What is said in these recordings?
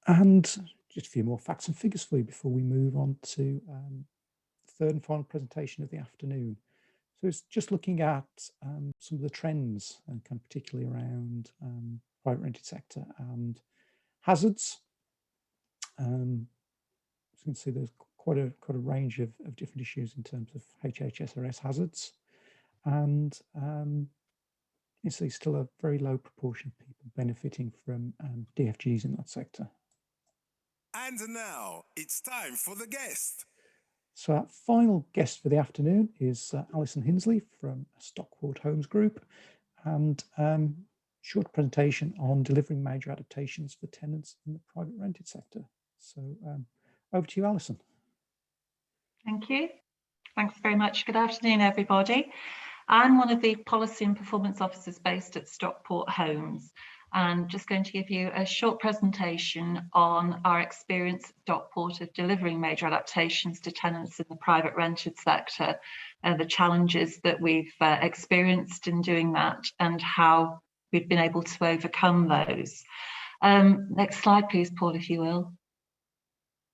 And just a few more facts and figures for you before we move on to the third and final presentation of the afternoon. So it's just looking at some of the trends, and kind of particularly around private rented sector and hazards. As you can see, there's quite a range of different issues in terms of HHSRS hazards, and you see still a very low proportion of people benefiting from DFGs in that sector. And now it's time for the guest. So our final guest for the afternoon is Alison Hinley from Stockport Homes Group, and short presentation on delivering major adaptations for tenants in the private rented sector. So over to you, Alison. Thank you. Thanks very much. Good afternoon, everybody. I'm one of the policy and performance officers based at Stockport Homes, and just going to give you a short presentation on our experience at Stockport of delivering major adaptations to tenants in the private rented sector, and the challenges that we've experienced in doing that and how we've been able to overcome those. Next slide, please, Paul, if you will.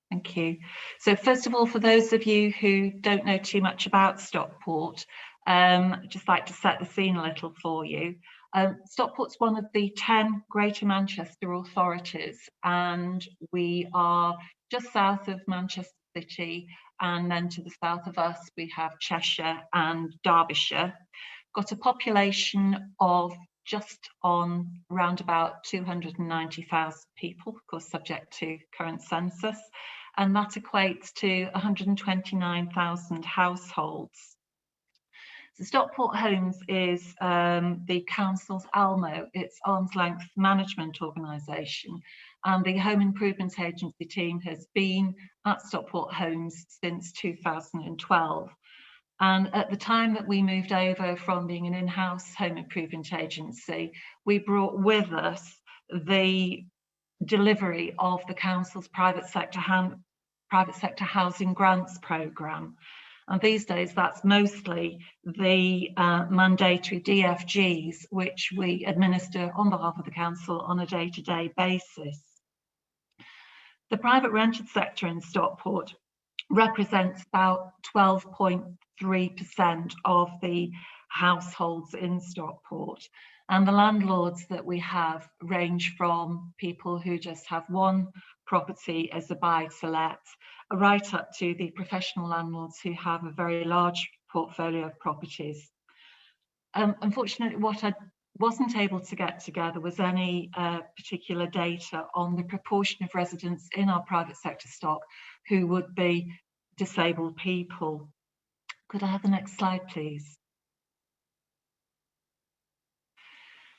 Thank you. So first of all, for those of you who don't know too much about Stockport, I'd just like to set the scene a little for you. Stockport's one of the 10 Greater Manchester authorities, and we are just south of Manchester City, and then to the south of us we have Cheshire and Derbyshire. Got a population of just on around about 290,000 people, of course subject to current census, and that equates to 129,000 households. So Stockport Homes is the council's ALMO, its arm's length management organisation, and the Home Improvement Agency team has been at Stockport Homes since 2012. And at the time that we moved over from being an in-house home improvement agency, we brought with us the delivery of the council's private sector housing grants programme. And these days, that's mostly the mandatory DFGs, which we administer on behalf of the council on a day-to-day basis. The private rented sector in Stockport represents about 12.3% of the households in Stockport. And the landlords that we have range from people who just have one property as a buy-to-let, right up to the professional landlords who have a very large portfolio of properties. Unfortunately, what I wasn't able to get together was any particular data on the proportion of residents in our private sector stock who would be disabled people. Could I have the next slide, please?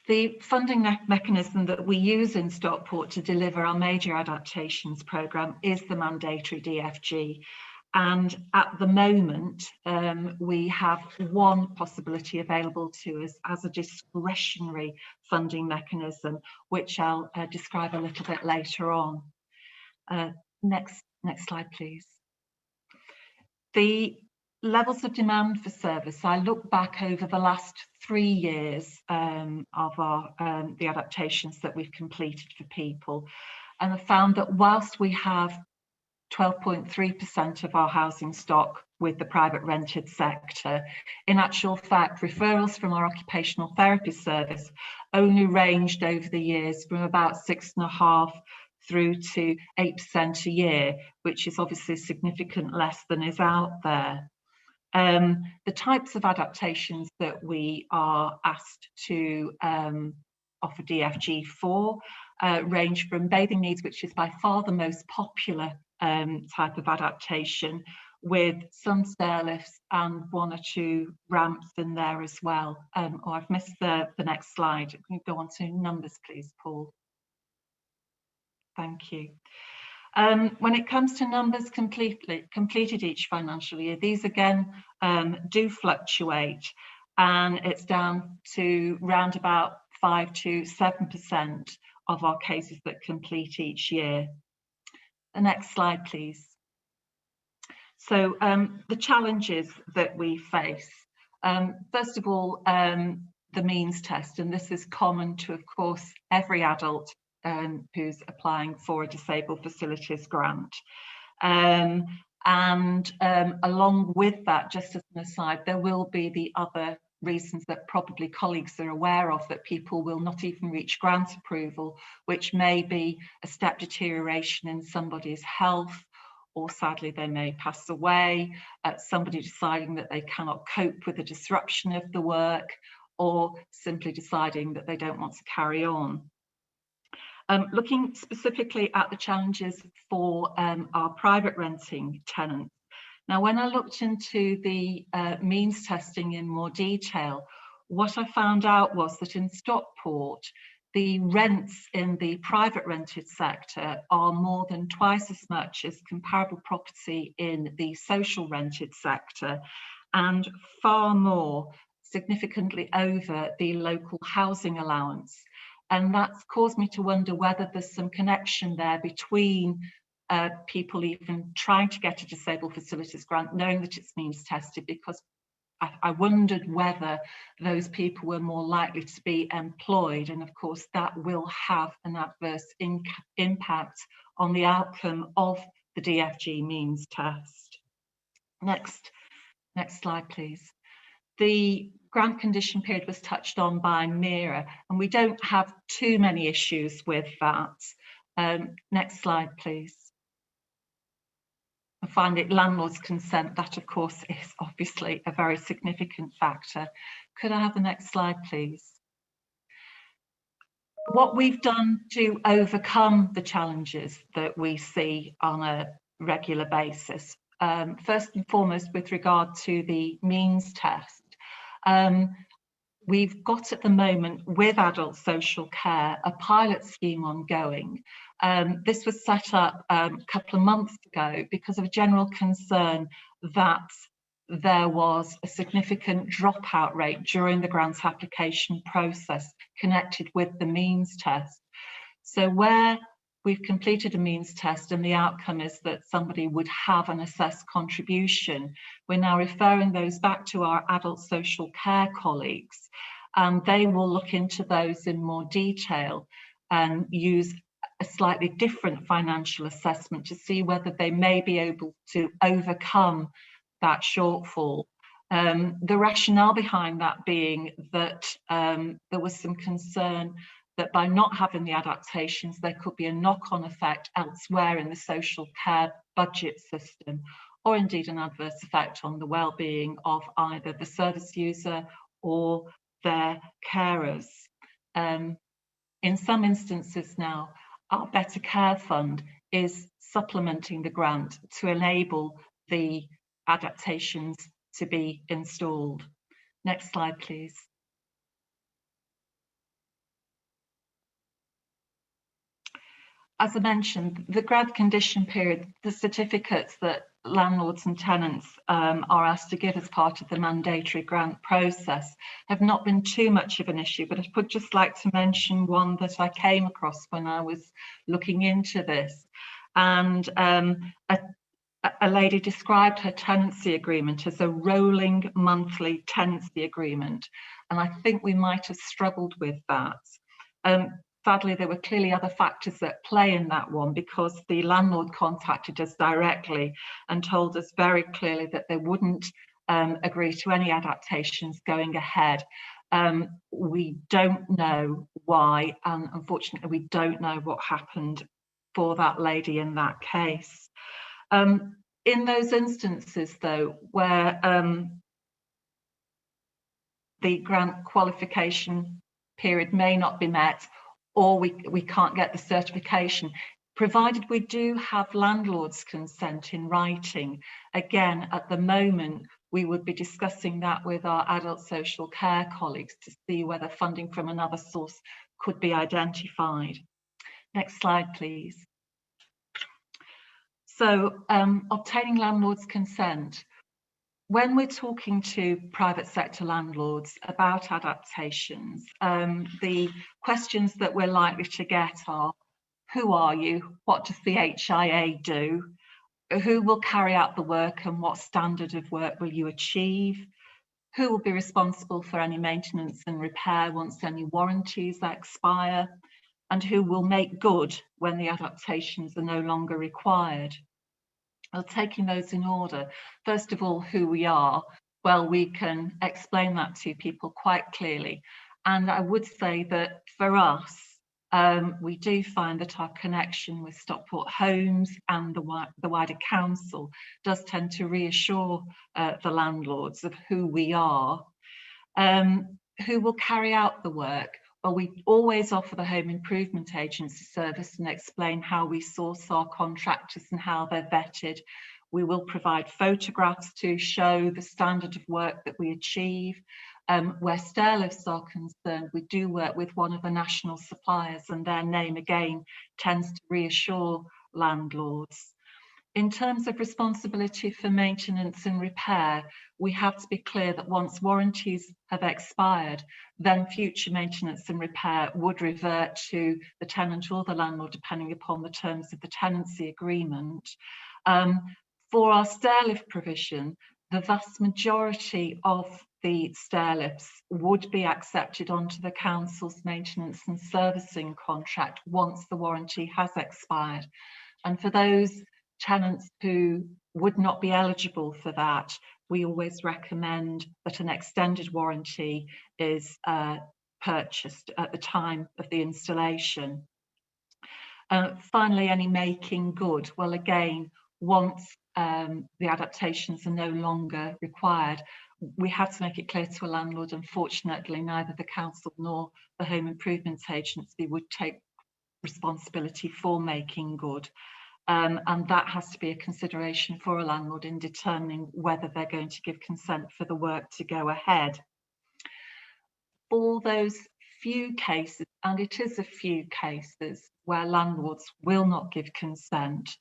The funding mechanism that we use in Stockport to deliver our major adaptations programme is the mandatory DFG. And at the moment, we have one possibility available to us as a discretionary funding mechanism, which I'll describe a little bit later on. Next slide, please. The levels of demand for service, I look back over the last 3 years of the adaptations that we've completed for people, and I found that whilst we have 12.3% of our housing stock with the private rented sector, in actual fact, referrals from our occupational therapy service only ranged over the years from about 6.5% through to 8% a year, which is obviously significantly less than is out there. The types of adaptations that we are asked to offer DFG for range from bathing needs, which is by far the most popular type of adaptation, with some stairlifts and 1 or 2 ramps in there as well. Oh, I've missed the next slide. Can you go on to numbers, please, Paul? Thank you. When it comes to numbers completed each financial year, these again do fluctuate, and it's down to round about 5 to 7% of our cases that complete each year. The next slide, please. So the challenges that we face. First of all, the means test, and this is common to, of course, every adult who's applying for a disabled facilities grant. Along with that, just as an aside, there will be the other reasons that probably colleagues are aware of, that people will not even reach grant approval, which may be a step deterioration in somebody's health, or sadly they may pass away, somebody deciding that they cannot cope with the disruption of the work, or simply deciding that they don't want to carry on. Looking specifically at the challenges for our private renting tenants. Now, when I looked into the means testing in more detail, what I found out was that in Stockport, the rents in the private rented sector are more than twice as much as comparable property in the social rented sector, and far more, significantly over the local housing allowance. And that's caused me to wonder whether there's some connection there between people even trying to get a disabled facilities grant, knowing that it's means tested, because I wondered whether those people were more likely to be employed. And of course, that will have an adverse impact on the outcome of the DFG means test. Next slide, please. The grant condition period was touched on by Mira, and we don't have too many issues with that. Next slide, please. And finally, landlord's consent. That, of course, is obviously a very significant factor. Could I have the next slide, please? What we've done to overcome the challenges that we see on a regular basis, first and foremost, with regard to the means test, we've got at the moment with adult social care a pilot scheme ongoing. This was set up a couple of months ago because of a general concern that there was a significant dropout rate during the grant application process connected with the means test. So where we've completed a means test and the outcome is that somebody would have an assessed contribution, we're now referring those back to our adult social care colleagues, and they will look into those in more detail and use a slightly different financial assessment to see whether they may be able to overcome that shortfall. The rationale behind that being that there was some concern that by not having the adaptations, there could be a knock-on effect elsewhere in the social care budget system, or indeed an adverse effect on the well-being of either the service user or their carers. In some instances now, our Better Care Fund is supplementing the grant to enable the adaptations to be installed. Next slide, please. As I mentioned, the grant condition period, the certificates that landlords and tenants are asked to give as part of the mandatory grant process have not been too much of an issue, but I would just like to mention one that I came across when I was looking into this. And a lady described her tenancy agreement as a rolling monthly tenancy agreement. And I think we might have struggled with that. Sadly, there were clearly other factors at play in that one, because the landlord contacted us directly and told us very clearly that they wouldn't agree to any adaptations going ahead. We don't know why, and unfortunately we don't know what happened for that lady in that case. In those instances, though, where the grant qualification period may not be met, or we can't get the certification, provided we do have landlord's consent in writing. Again, at the moment, we would be discussing that with our adult social care colleagues to see whether funding from another source could be identified. Next slide, please. So, obtaining landlord's consent. When we're talking to private sector landlords about adaptations, the questions that we're likely to get are, who are you? What does the HIA do? Who will carry out the work and what standard of work will you achieve? Who will be responsible for any maintenance and repair once any warranties expire? and who will make good when the adaptations are no longer required. Well, taking those in order, first of all, who we are, well, we can explain that to people quite clearly. And I would say that for us, we do find that our connection with Stockport Homes and the wider council does tend to reassure the landlords of who we are. Who will carry out the work? Well, we always offer the Home Improvement Agency service and explain how we source our contractors and how they're vetted. We will provide photographs to show the standard of work that we achieve. Where stairlifts are concerned, we do work with one of the national suppliers, and their name again tends to reassure landlords. In terms of responsibility for maintenance and repair, we have to be clear that once warranties have expired, then future maintenance and repair would revert to the tenant or the landlord, depending upon the terms of the tenancy agreement. For our stairlift provision, the vast majority of the stairlifts would be accepted onto the council's maintenance and servicing contract once the warranty has expired. And for those tenants who would not be eligible for that, we always recommend that an extended warranty is purchased at the time of the installation. Finally, any making good. Well, again, once the adaptations are no longer required, we have to make it clear to a landlord, unfortunately, neither the council nor the Home Improvement Agency would take responsibility for making good. And that has to be a consideration for a landlord in determining whether they're going to give consent for the work to go ahead. For those few cases, and it is a few cases, where landlords will not give consent,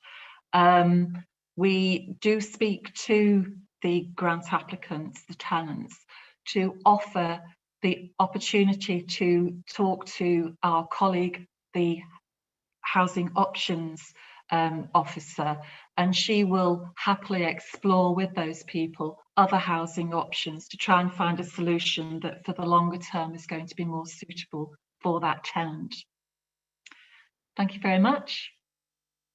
we do speak to the grant applicants, the tenants, to offer the opportunity to talk to our colleague, the Housing Options officer, and she will happily explore with those people other housing options to try and find a solution that for the longer term is going to be more suitable for that tenant. Thank you very much.